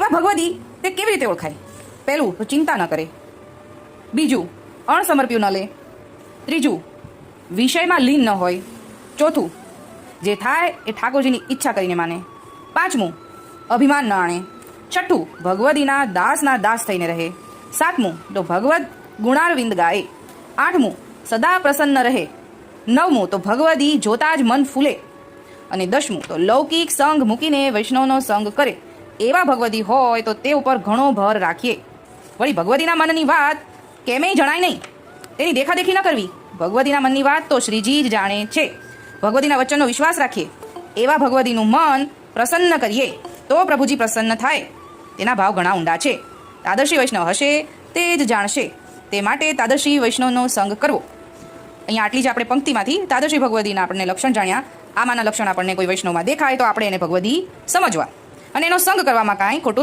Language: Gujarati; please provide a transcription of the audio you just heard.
એવા ભગવદી તે કેવી રીતે ઓળખાય? પહેલું તો ચિંતા ન કરે, બીજું અણસમર્પ્યું ન લે, ત્રીજું વિષયમાં લીન ન હોય, ચોથું જે થાય એ ઠાકોરજીની ઈચ્છા કરીને માને, પાંચમું અભિમાન ન આણે, છઠ્ઠું ભગવદીના દાસ થઈને રહે, સાતમું તો ભગવદ ગુણારવિંદ ગાય, આઠમું સદા પ્રસન્ન રહે, નવમું તો ભગવદી જોતા જ મન ફૂલે, અને દસમું તો લૌકિક સંગ મૂકીને વૈષ્ણવનો સંગ કરે. એવા ભગવદી હોય તો તે ઉપર ઘણો ભર રાખીએ. વળી ભગવદીના મનની વાત કેમેય જણાય નહીં, તેની દેખાદેખી ન કરવી. ભગવદીના મનની વાત તો શ્રીજી જ જાણે છે. ભગવદીના વચનનો વિશ્વાસ રાખીએ, એવા ભગવદીનું મન પ્રસન્ન કરીએ તો પ્રભુજી પ્રસન્ન થાય. તેના ભાવ ઘણા ઊંડા છે. તાદર્શી વૈષ્ણવ હશે તે જ જાણશે. તે માટે તાદર્શી વૈષ્ણવનો સંગ કરવો. અહીંયા આટલી જ આપણે પંક્તિમાંથી તાદર્શી ભગવદીના આપણને લક્ષણ જાણ્યા. આમાંના લક્ષણ આપણને કોઈ વૈષ્ણવમાં દેખાય તો આપણે એને ભગવદી સમજવા અને એનો સંગ કરવામાં કાંઈ ખોટું